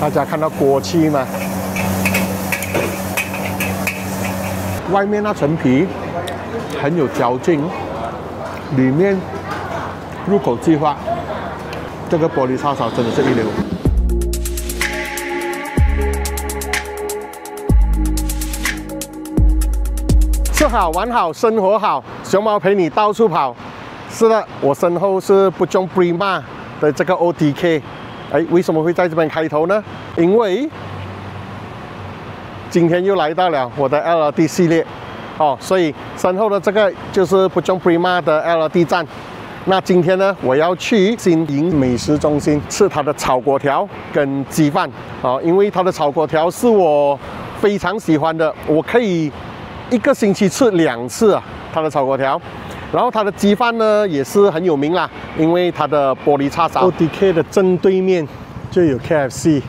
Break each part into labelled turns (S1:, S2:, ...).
S1: 大家看到锅气吗？外面那层皮很有嚼劲，里面入口即化，这个玻璃叉烧真的是一流。吃好玩好生活好，熊猫陪你到处跑。是的，我身后是Puchong Prima 的这个 OTK。哎，为什么会在这边开头呢？因为今天又来到了我的 LRT 系列哦，所以身后的这个就是Puchong Prima 的 LRT 站。那今天呢，我要去鑫银美食中心吃它的炒粿条跟鸡饭哦，因为它的炒粿条是我非常喜欢的，我可以1个星期吃2次啊，它的炒粿条。然后它的鸡饭呢也是很有名啦，因为它的玻璃叉烧。OTK 的正对面就有 KFC，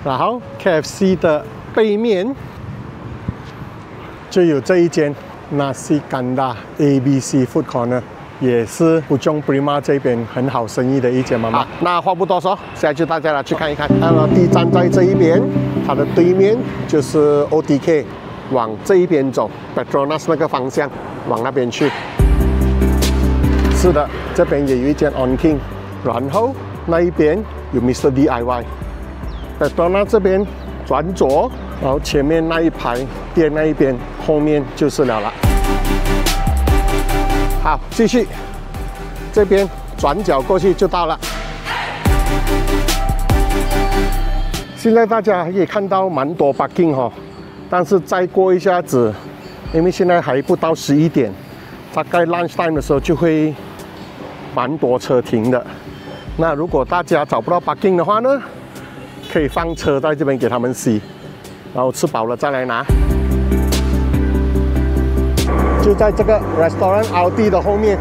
S1: 然后 KFC 的背面就有这一间 Nasi Kandar ABC Food Corner， 也是Puchong Prima 这边很好生意的一间嘛。好，那话不多说，现在就大家来去看一看。LRT 站在这一边，它的对面就是 OTK， 往这一边走 ，Petronas 那个方向，往那边去。是的，这边也有一间 On King， 然后那一边有 Mr. DIY。Petronas 这边转左，然后前面那一排店那一边，后面就是了啦。好，继续，这边转角过去就到了。现在大家可以看到蛮多 parking 哈，但是再过一下子，因为现在还不到11点，大概 lunch time 的时候就会蛮多车停的。那如果大家找不到 parking 的话呢，可以放车在这边给他们洗，然后吃饱了再来拿。就在这个 Restoran LRT 的后面。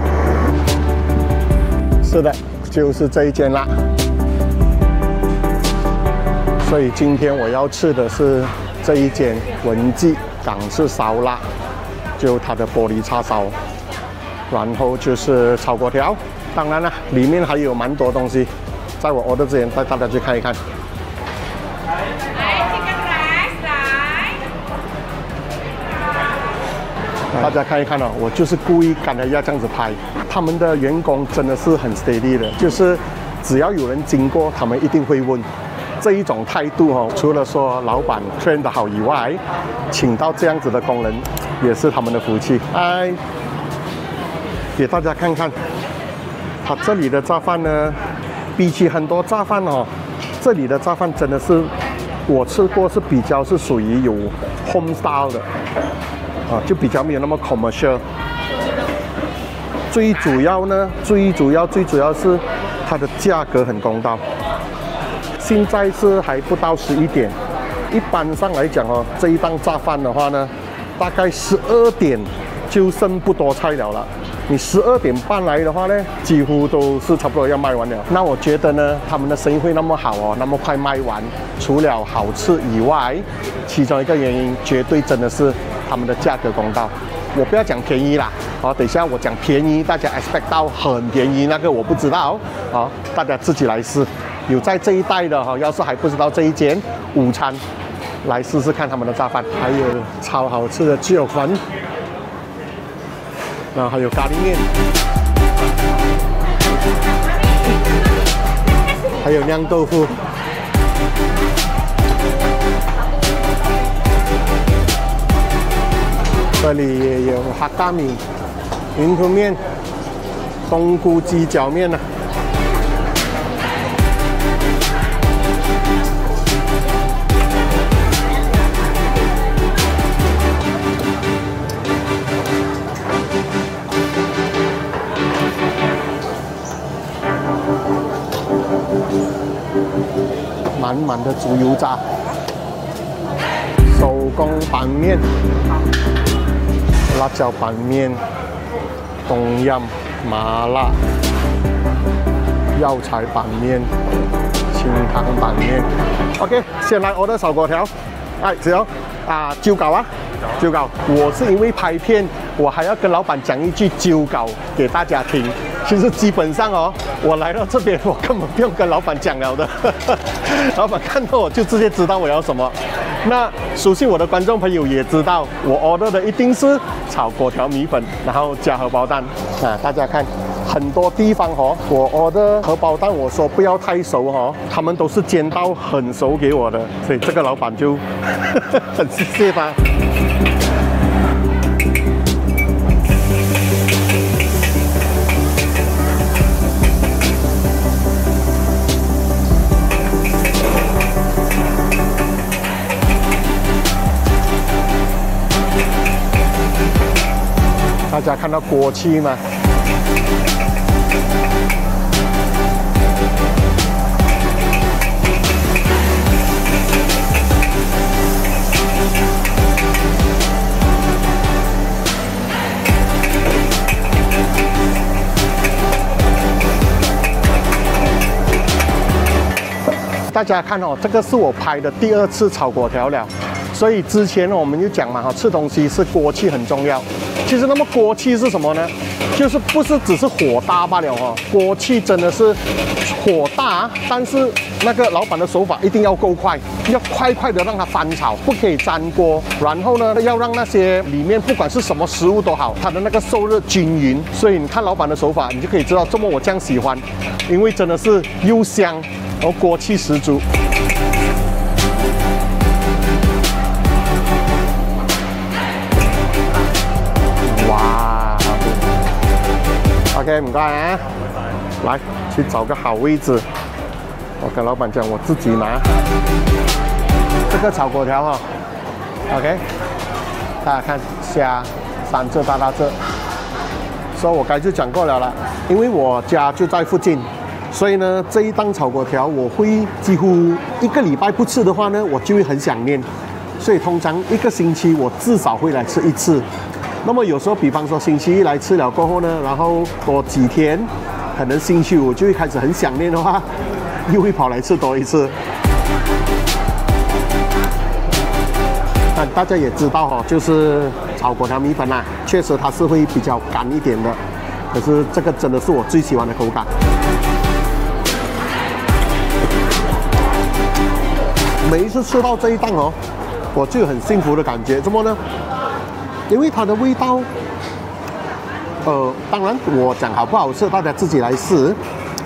S1: 是的，就是这一间啦。所以今天我要吃的是这一间文记港式烧腊，就它的玻璃叉烧，然后就是炒粿条。当然了，里面还有蛮多东西，在我 order 之前带大家去看一看。大家看一看哦，我就是故意赶着要这样子拍。他们的员工真的是很 steady 的，就是只要有人经过，他们一定会问。这一种态度哦，除了说老板 train 得好以外，请到这样子的工人也是他们的福气。哎，给大家看看，它这里的炸饭呢，比起很多炸饭哦，这里的炸饭真的是我吃过是比较是属于有 home style 的。就比较没有那么 commercial。最主要是它的价格很公道。现在是还不到11点，一般上来讲哦，这一档炸饭的话呢，大概12点就剩不多菜了。你12点半来的话呢，几乎都是差不多要卖完了。那我觉得呢，他们的生意会那么好哦，那么快卖完，除了好吃以外，其中一个原因绝对真的是他们的价格公道。我不要讲便宜啦，好，等一下我讲便宜，大家 expect 到很便宜，那个我不知道，好，大家自己来试。有在这一带的哈，要是还不知道这一间午餐，来试试看他们的炸饭，还有超好吃的鸡肉粉。然后还有咖喱面，还有酿豆腐，这里也有哈大米、云吞面、冬菇鸡脚面呢。满满的猪油渣，手工板面、辣椒板面、冬阴麻辣、药材板面、清汤板面。OK， 先来order炒粿条。哎，只要揪稿啊，揪稿。我是因为拍片，我还要跟老板讲一句揪稿给大家听，其实基本上哦，我来到这边，我根本不用跟老板讲了的，老板看到我就直接知道我要什么。那熟悉我的观众朋友也知道，我 order 的一定是炒粿条米粉，然后加荷包蛋啊。大家看，很多地方哦，我 order 荷包蛋，我说不要太熟哦，他们都是煎到很熟给我的，所以这个老板就很谢谢他。大家看到锅气吗？大家看哦，这个是我拍的第2次炒粿条了。所以之前我们就讲嘛，吃东西是锅气很重要。其实那么锅气是什么呢？就是不是只是火大罢了哦，锅气真的是火大，但是那个老板的手法一定要够快，要快快的让它翻炒，不可以粘锅。然后呢，要让那些里面不管是什么食物都好，它的那个受热均匀。所以你看老板的手法，你就可以知道这么我这样喜欢，因为真的是又香，然后锅气十足。OK， 唔该啊，来去找个好位置。我跟老板讲，我自己拿这个炒粿条哈。OK， 大家看虾3只大只，所以我刚才就讲过了啦。因为我家就在附近，所以呢这一档炒粿条我会几乎1个礼拜不吃的话呢，我就会很想念。所以通常1个星期我至少会来吃1次。那么有时候，比方说星期1来吃了过后呢，然后多几天，可能星期5就会开始很想念的话，又会跑来吃多1次。但大家也知道哦，就是炒粿条米粉啊，确实它是会比较干一点的，可是这个真的是我最喜欢的口感。每一次吃到这一档哦，我就有很幸福的感觉，怎么呢？因为它的味道，当然我讲好不好吃，大家自己来试。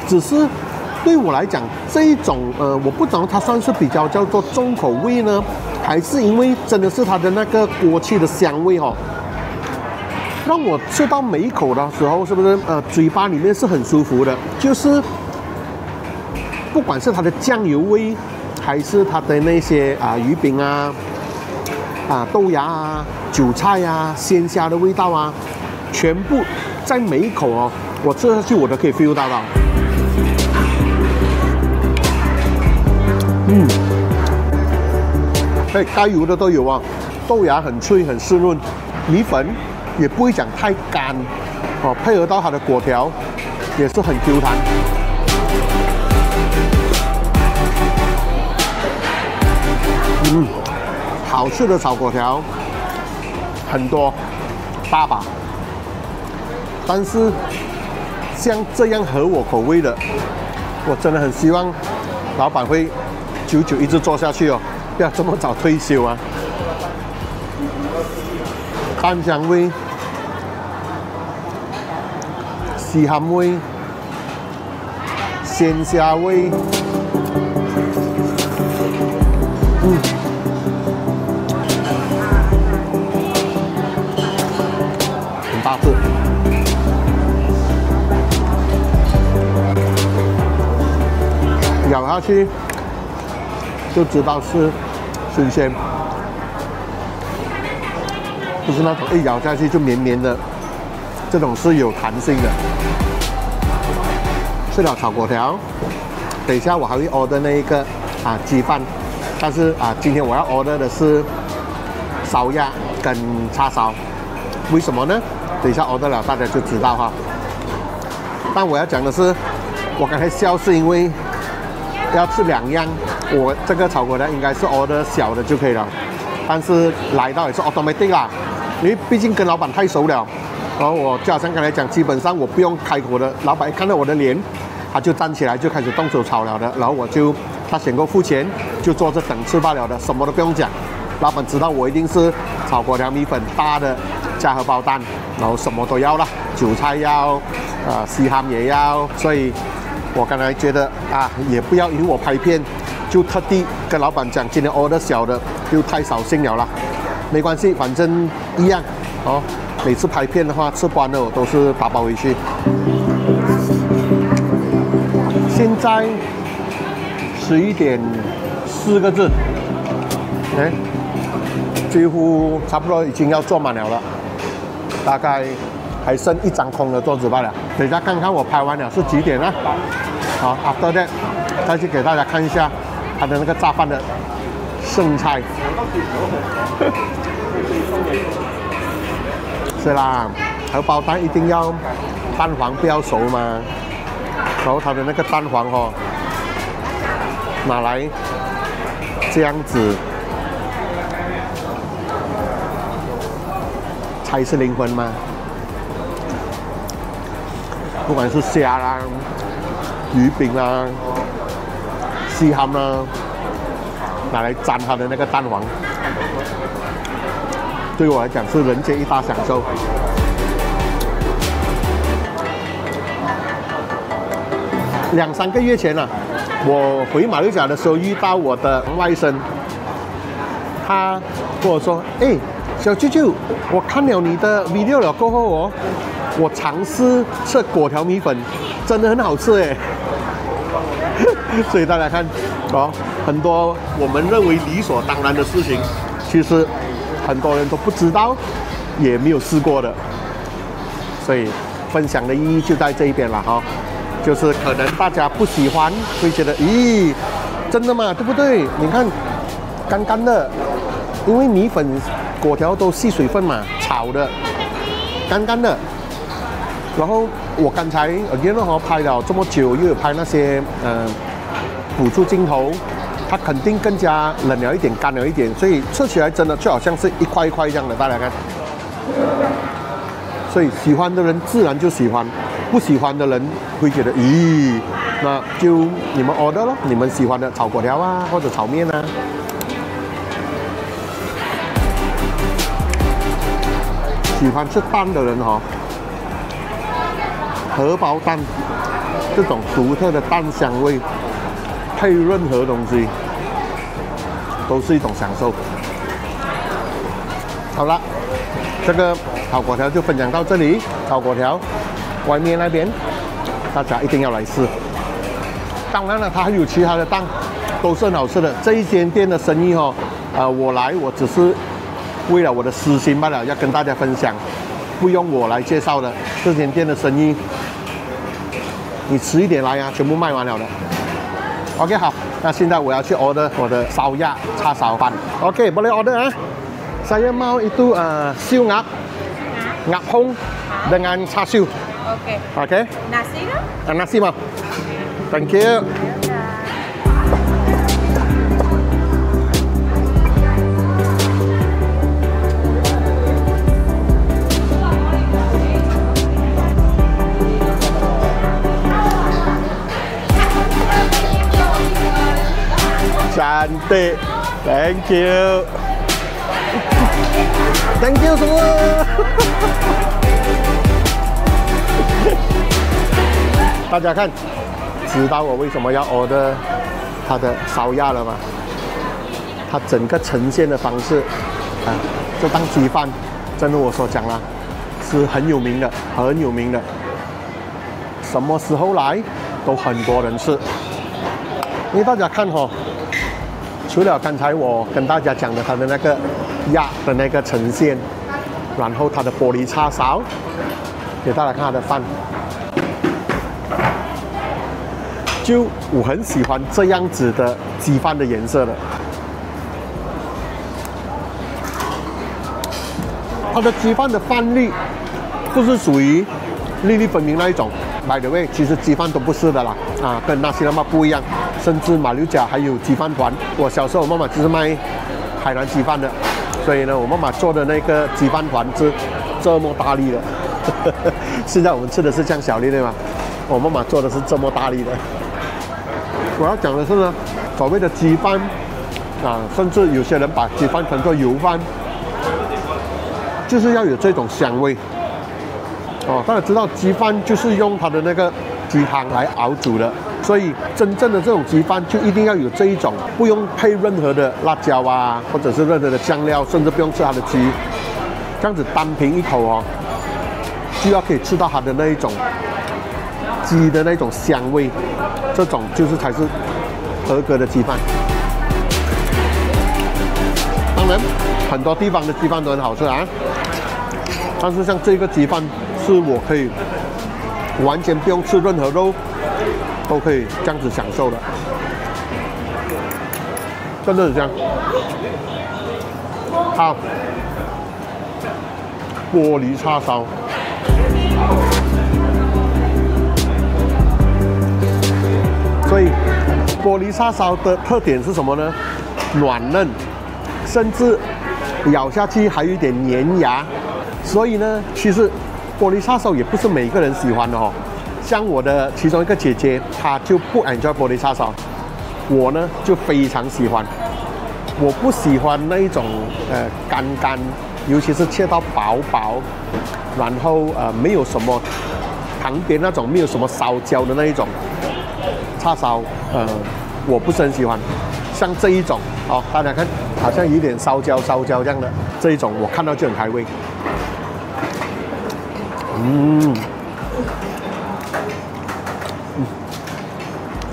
S1: 只是对我来讲，这一种我不知道它算是比较叫做重口味呢，还是因为真的是它的那个锅气的香味哦，让我吃到每一口的时候，是不是嘴巴里面是很舒服的？就是不管是它的酱油味，还是它的那些鱼饼啊。豆芽啊、韭菜啊、鲜虾的味道啊，全部在每一口哦，我吃下去我都可以 feel 到。该有的都有啊，豆芽很脆很湿润，米粉也不会讲太干哦，配合到它的粿条也是很 Q 弹。好吃的炒粿条很多，大把。但是像这样合我口味的，我真的很希望老板会久久一直做下去哦，不要这么早退休啊。蛋香味、西咸味、鲜虾味，大致咬下去就知道是新鲜，不是那种一咬下去就绵绵的，这种是有弹性的。吃了炒粿条，等一下我还会 order 那一个鸡饭，但是今天我要 order 的是烧鸭跟叉烧，为什么呢？等一下 order 了，大家就知道哈。但我要讲的是，我刚才笑是因为要吃2样，我这个炒粿条应该是 order 小的就可以了，但是来到也是 automatic 啦，因为毕竟跟老板太熟了，然后我就好像刚才讲，基本上我不用开口的，老板一看到我的脸，他就站起来就开始动手炒了的。然后他选购付钱，就坐着等吃罢了的，什么都不用讲。老板知道我一定是炒粿条米粉大的，加荷包蛋，然后什么都要啦，韭菜要，西ham也要。所以我刚才觉得也不要因为我拍片，就特地跟老板讲今天 order 小的，又太扫兴了啦。没关系，反正一样哦。每次拍片的话，吃不完的我都是打包回去。现在11点4个字，几乎差不多已经要坐满了，大概还剩一张空的桌子罢了。等一下看看我拍完了是几点啊？好 ，after that 再去给大家看一下它的那个炸饭的剩菜。是啦，荷包蛋一定要蛋黄不要熟嘛，然后它的那个蛋黄哦，拿来这样子才是灵魂嘛。不管是虾啦、鱼饼啦、西ham啦，拿来沾它的那个蛋黄。对我来讲是人间一大享受。2、3个月前啊，我回马六甲的时候遇到我的外甥，他跟我说：“哎，小舅舅，我看了你的 video 了过后哦，我尝试吃粿条米粉，真的很好吃哎。”所以大家看哦，很多我们认为理所当然的事情，其实很多人都不知道，也没有试过的。所以分享的意义就在这一边了哈，就是可能大家不喜欢，会觉得咦，真的吗？对不对？你看干干的，因为米粉粿条都吸水分嘛，炒的干干的。然后我刚才因为拍了这么久，又有拍那些辅助镜头，它肯定更加冷了一点，干了一点，所以吃起来真的就好像是一块一块这样的，大家看。所以喜欢的人自然就喜欢，不喜欢的人会觉得咦，那就你们 order 咯，你们喜欢的炒粿条啊，或者炒面啊。喜欢吃蛋的人哈，荷包蛋这种独特的蛋香味，配任何东西都是一种享受。好了，这个炒粿条就分享到这里。炒粿条外面那边大家一定要来试。当然了，它还有其他的档，都是很好吃的。这一间店的生意哦，我只是为了我的私心罢了，要跟大家分享，不用我来介绍的。这间店的生意，你迟一点来啊，全部卖完了的。OK 好，那现在我要去 order 我的烧鸭叉烧饭。OK boleh order ah. Saya mau itu siu ngap, ngap hong dengan char siu.
S2: Oke.
S1: Oke.
S2: Nasi kan?
S1: Nasi mau. Thank you. Cantik. Thank you. Thank you semua. 大家看，知道我为什么要 order 它的烧鸭了吗？它整个呈现的方式这档鸡饭，真的我所讲啦，是很有名的，很有名的。什么时候来都很多人吃。因为大家看哦，除了刚才我跟大家讲的它的那个鸭的那个呈现，然后它的玻璃叉烧，给大家看它的饭，就我很喜欢这样子的鸡饭的颜色的。它的鸡饭的饭粒不是属于粒粒分明那一种。By the way， 其实鸡饭都不是的啦，跟那些那么不一样。甚至马六甲还有鸡饭团。我小时候我妈妈就是卖海南鸡饭的，所以呢，我妈妈做的那个鸡饭团是这么大粒的，现在我们吃的是这样小粒对吗？我妈妈做的是这么大粒的。我要讲的是呢，所谓的鸡饭啊，甚至有些人把鸡饭称作油饭，就是要有这种香味。哦，大家知道鸡饭就是用它的那个鸡汤来熬煮的，所以真正的这种鸡饭就一定要有这一种，不用配任何的辣椒啊，或者是任何的酱料，甚至不用吃它的鸡，这样子单凭一口哦，就要可以吃到它的那一种鸡的那种香味，这种就是才是合格的鸡饭。当然，很多地方的鸡饭都很好吃啊，但是像这个鸡饭是我可以完全不用吃任何肉，都可以这样子享受的，真的很香。好，玻璃叉烧。所以，玻璃叉烧的特点是什么呢？软嫩，甚至咬下去还有一点粘牙。所以呢，其实玻璃叉烧也不是每个人喜欢的哦。像我的其中一个姐姐，她就不 enjoy 玻璃叉烧，我呢就非常喜欢。我不喜欢那一种干干，尤其是切到薄薄，然后没有什么旁边那种没有什么烧焦的那一种叉烧，我不是很喜欢。像这一种哦，大家看，好像有点烧焦这样的，这一种我看到就很开胃。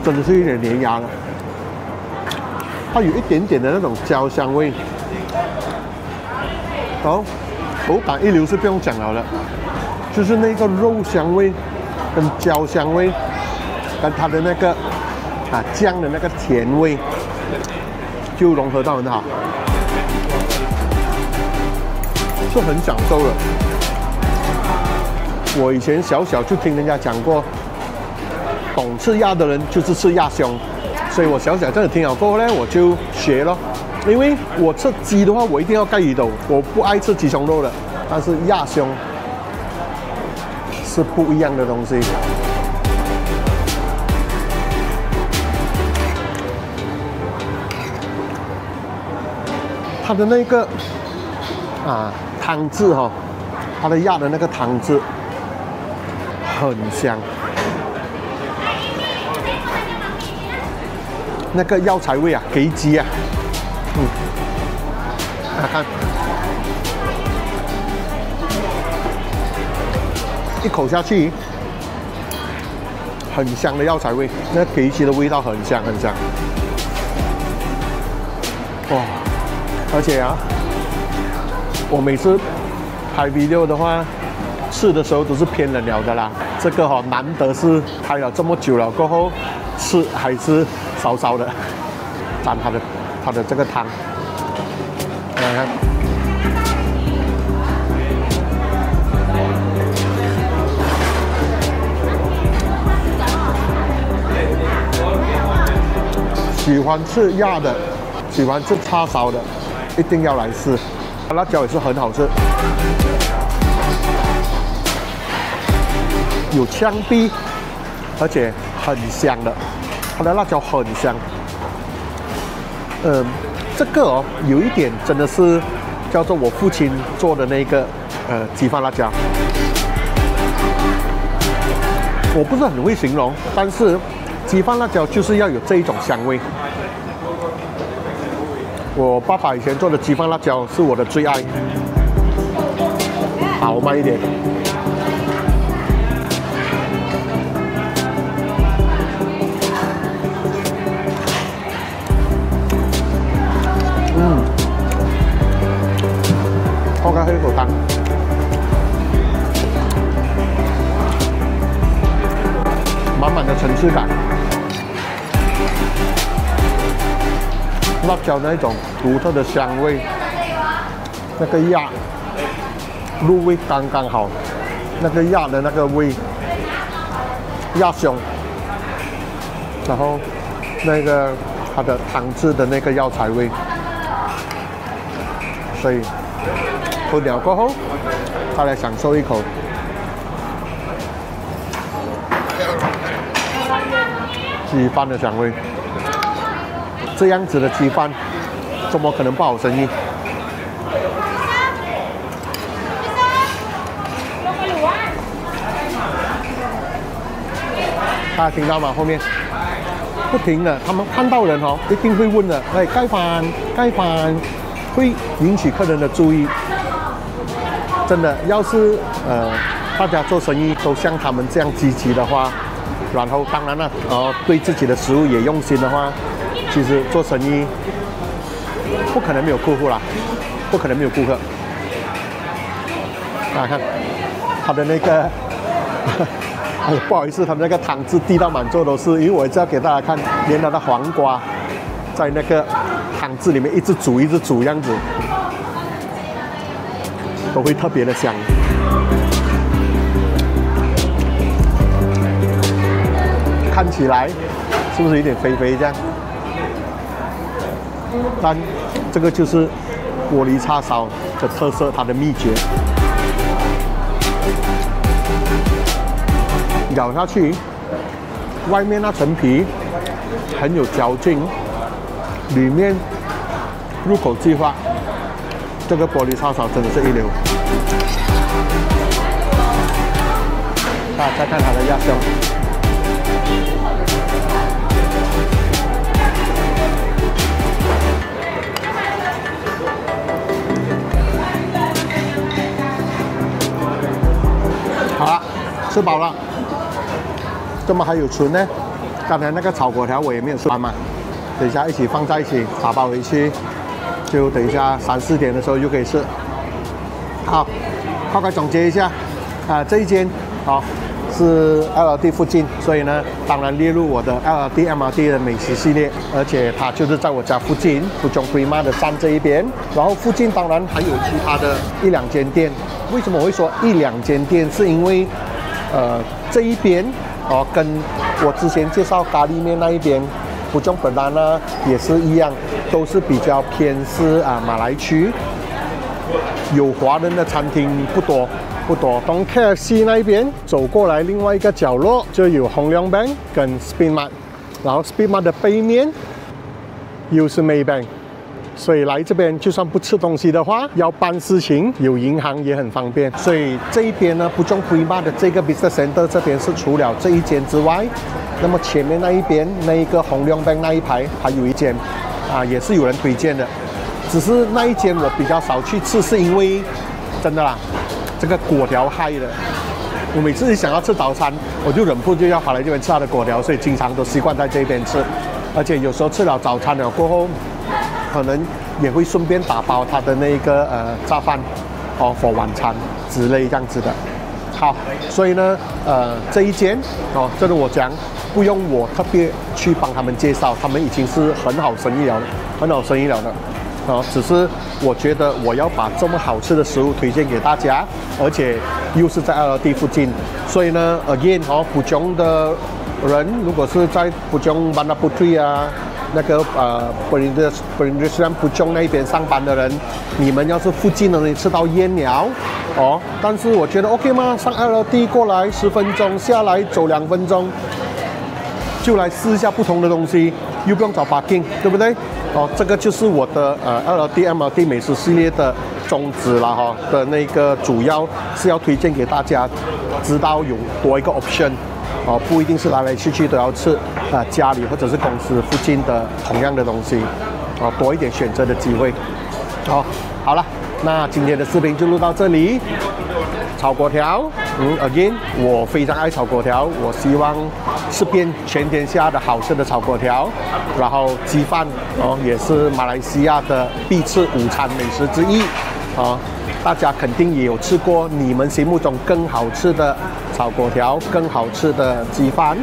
S1: 真的是有点粘牙了，它有一点点的那种焦香味。哦，口感一流是不用讲了的，就是那个肉香味跟焦香味，跟它的那个酱的那个甜味，就融合到很好，是很享受的。我以前小就听人家讲过，懂吃鸭的人就是吃鸭胸，所以我小真的听了过后呢，我就学了。因为我吃鸡的话，我一定要盖鱼头，我不爱吃鸡胸肉的。但是鸭胸是不一样的东西。它的那个汤汁哈，它的鸭的那个汤汁很香。那个药材味给鸡看，一口下去，很香的药材味，那给鸡的味道很香。哇！而且我每次拍 video 的话，吃的时候都是偏冷了的啦。这个难得是拍了这么久了过后，吃还是烧烧的，蘸它的这个汤，来看，喜欢吃鸭的，喜欢吃叉烧的，一定要来试。辣椒也是很好吃，有枪毙，而且很香的。它的辣椒很香，这个有一点真的是叫做我父亲做的那个鸡饭辣椒，我不是很会形容，但是鸡饭辣椒就是要有这一种香味。我爸爸以前做的鸡饭辣椒是我的最爱，好，慢一点。喝一口汤，满满的层次感，辣椒那一种独特的香味，那个鸭入味刚刚好，那个鸭的那个味，鸭胸，然后那个它的汤汁的那个药材味，所以。喝了过后，再来享受一口鸡饭的香味。这样子的鸡饭，怎么可能不好生意？大家听到吗？后面不停的，他们看到人一定会问的，哎，盖饭，会引起客人的注意。真的，要是大家做生意都像他们这样积极的话，然后当然了，对自己的食物也用心的话，其实做生意不可能没有客户啦，不可能没有顾客。大家看他的那个。不好意思，他们那个汤汁滴到满桌都是，因为我一直要给大家看，连它的黄瓜在那个汤汁里面一直煮这样子，都会特别的香。看起来是不是有点肥肥这样？但这个就是玻璃叉烧的特色，它的秘诀。咬下去，外面那层皮很有嚼劲，里面入口即化，这个玻璃叉烧真的是一流。再看它的鸭胸，好了，吃饱了。这么还有存呢？刚才那个炒粿条我也没有吃完嘛，等一下一起放在一起打包回去，就等一下3、4点的时候就可以吃。好，快快总结一下，这一间是 LRT 附近，所以呢，当然列入我的 LRT、MRT 的美食系列，而且它就是在我家附近，Puchong Prima 的站这一边。然后附近当然还有其他的1、2间店。为什么我会说1、2间店？是因为这一边。跟我之前介绍咖喱面那一边，Puchong Perdana也是一样，都是比较偏是马来区，有华人的餐厅不多。从 KFC 那一边走过来，另外一个角落就有红亮 bank 跟 Speedmart， 然后 Speedmart 的背面又是 Maybank。所以来这边就算不吃东西的话，要办事情有银行也很方便。所以这一边呢，Puchong Prima 的这个 Business Center 这边是除了这一间之外，那么前面那一边那一个红亮 bank 那一排还有一间，也是有人推荐的。只是那一间我比较少去吃，是因为真的啦，这个粿条害的。我每次想要吃早餐，我就忍不住要跑来这边吃它的粿条，所以经常都习惯在这边吃。而且有时候吃了早餐了过后，可能也会顺便打包它的那个炸饭for 晚餐之类这样子的。好，所以呢这一间这个我讲不用我特别去帮他们介绍，他们已经是很好生意了的。只是我觉得我要把这么好吃的食物推荐给大家，而且又是在LRT附近，所以呢 again Puchong 的人如果是在Puchong Bandar Puteri那个Restoran Puchong 那一边上班的人，你们要是附近的人吃到燕鸟但是我觉得 OK 吗？上 LRT 过来10分钟，下来走2分钟，就来试一下不同的东西，又不用找 parking， 对不对？这个就是我的LRT、MRT 美食系列的宗旨啦的那个主要是要推荐给大家，知道有多一个 option。不一定是来来去去都要吃家里或者是公司附近的同样的东西，多一点选择的机会。好了，那今天的视频就录到这里。炒粿条，again 我非常爱炒粿条，我希望吃遍全天下的好吃的炒粿条。然后鸡饭也是马来西亚的必吃午餐美食之一大家肯定也有吃过你们心目中更好吃的炒粿条，更好吃的鸡饭。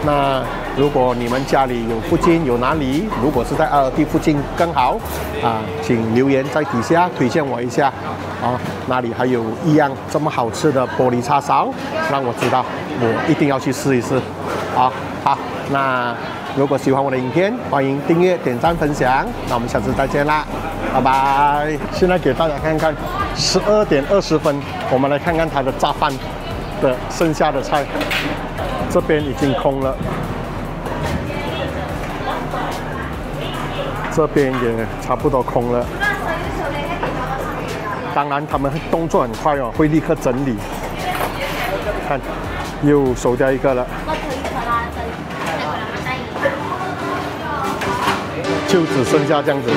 S1: 那如果你们家里有附近有哪里，如果是在LRT附近更好请留言在底下推荐我一下哪里还有一样这么好吃的玻璃叉烧，让我知道，我一定要去试一试。好，那如果喜欢我的影片，欢迎订阅、点赞、分享。那我们下次再见啦，拜拜。现在给大家看看12点20分，我们来看看它的炸饭的剩下的菜，这边已经空了。这边也差不多空了。当然，他们动作很快哦，会立刻整理。看，又收掉一个了，就只剩下这样子。